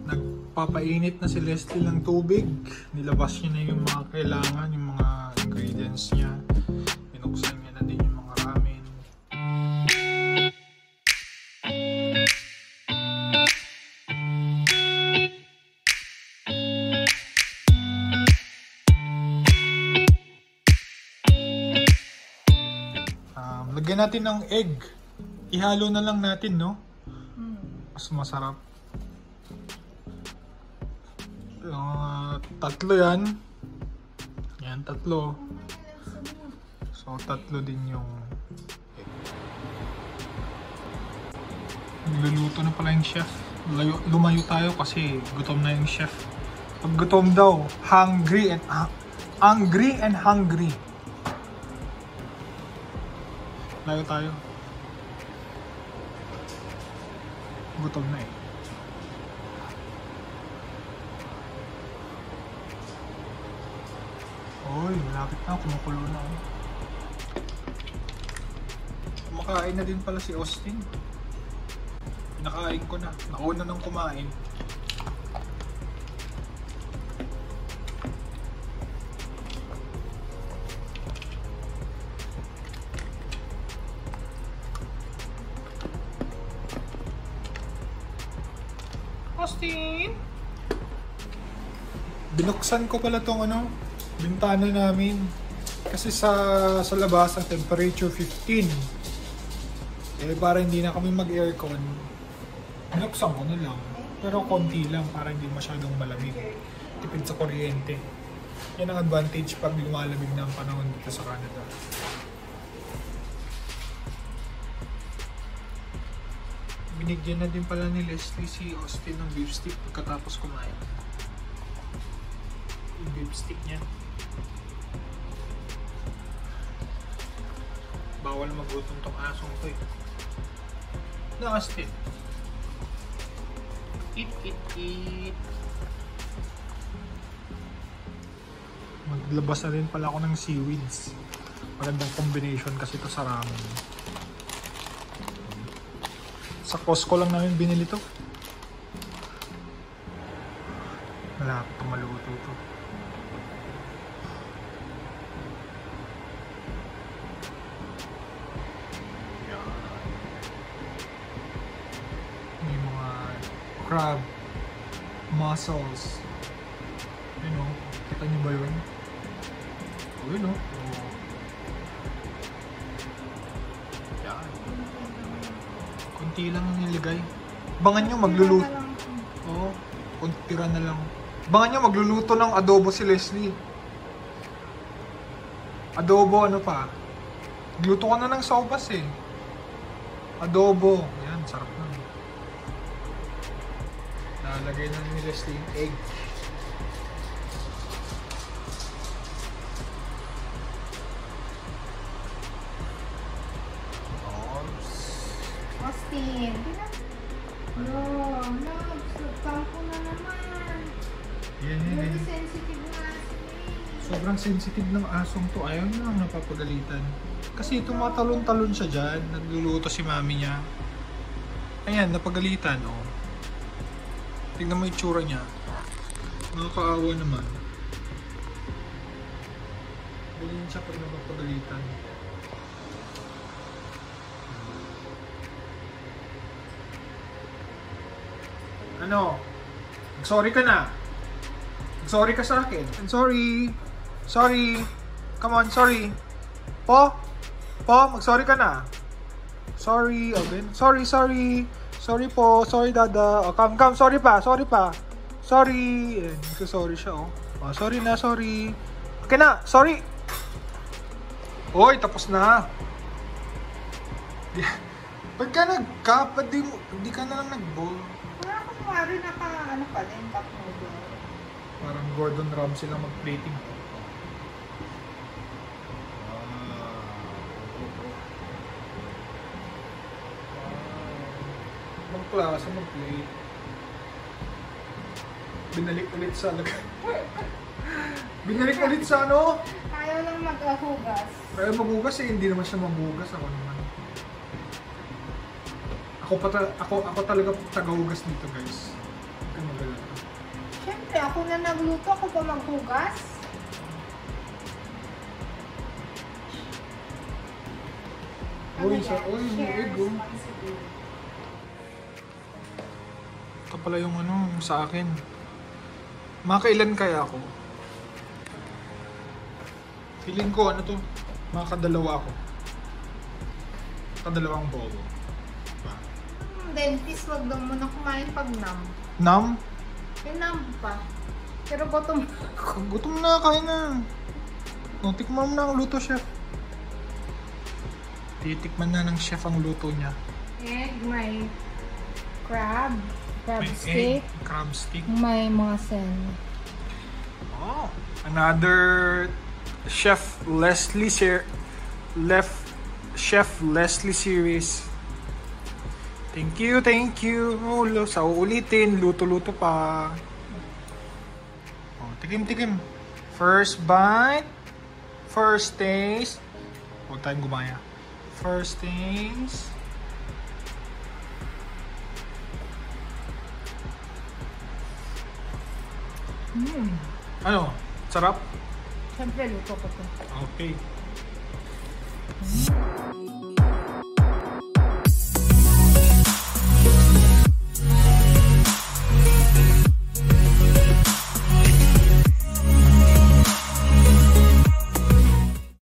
Nagpapainit na si Leslie ng tubig. Nilabas niya na yung mga kailangan, yung mga ingredients niya. Binuksan niya na din yung mga ramen. Lagyan natin ng egg. Ihalo na lang natin, no? Mas masarap. Tatlo yan. Yan, tatlo. So, tatlo din yung egg. Nagluluto na pala yung chef. Lumayo tayo kasi gutom na yung chef. Pag gutom daw, hungry and hungry. Layo tayo. Gutom na eh. Oy, malapit na. Kumukulo na. Kumakain na din pala si Austin. Pinakain ko na. Nauna nang kumain. Austin! Binuksan ko pala tong bintana namin. Kasi sa labas ang temperature 15. Eh para hindi na kami mag-aircon, binuksan ko na lang. Pero konti lang para hindi masyadong malamig. Tipid sa kuryente. Yan ang advantage pag lumalamig na ang panahon dito sa Canada. Binigyan na din pala ni Leslie si Austin ng beef stick pagkatapos kumain. Yung beef stick niya. Bawal magutom tong asong to eh. No, Austin. Eat. Maglabas na rin pala ako ng seaweeds. Magandang combination kasi ito sa ramen. Sa Costco lang namin binili to. Malapit na maluto to. Yan. May mga crab, mussels. You know, kita niyo ba yun? Oh, yun know. Kunti lang yung niligay. Bangan nyo magluluto. Oo, kuntira na lang. Bangan nyo magluluto ng adobo si Leslie. Adobo ano pa? Gluto ko na ng saupas eh. Adobo. Yan, sarap na. Nalagay na ni Leslie yung egg. Austin, no, tampo na naman. Yan. Very sensitive na aso eh. Sobrang sensitive ng asong to. Ayaw niya lang napapagalitan. Kasi tumatalon-talon siya dyan. Nagluluto si mami niya. Ayan, napagalitan. Oh. Tingnan mo yung itsura niya. Nakakaawa naman. Ganyan siya pag napapagalitan. Ano? Sorry ka na. Sorry ka sa akin. I'm sorry. Sorry. Come on, sorry. Po, mag-sorry ka na. Sorry, okay. Sorry. Sorry po. Sorry, dada. Oh, come. Sorry pa. Sorry. Sorry siya, oh. Oh, sorry na, sorry. Okay na, sorry. Oy, tapos na. Pagka nagkapad, hindi ka na lang nag-bowl. Kumari pa din, cup noodle. Parang Gordon Ramsay lang mag-plating. Ibang klase mag-plate. Binalik ulit sa Binalik ulit sa ano? Ayaw lang mag-hugas. Ayaw maghugas eh, hindi naman siya maghugas. Ako naman. Ako talaga tagahugas dito, guys. Huwag kang magalala. Siyempre, ako na nagluto. Ako pa maghugas. Uy, Ano yan? uy, Share egg, oh. responsibility. Ito pala yung sa akin. Makailan kaya ako? Feeling ko, makakadalawa ako. Kadalawang bowl. Diba? Dentist, wag daw muna kumain pag nam. Nam? Yung nam pa. Pero bottom. Gutom na, kain na. O, tikman mo na ang luto, chef. Titikman na ng chef ang luto niya. Egg, may crab. Crab May stick. egg, crab stick. May mga sen. Oh, another Chef Leslie Chef Leslie series. Thank you, thank you. Oh, sa uulitin, luto-luto pa. Oh, tikim-tikim. First bite, first taste. Huwag tayong gumaya. First taste. Ano? Sarap? Siyempre, luto ko to. Okay.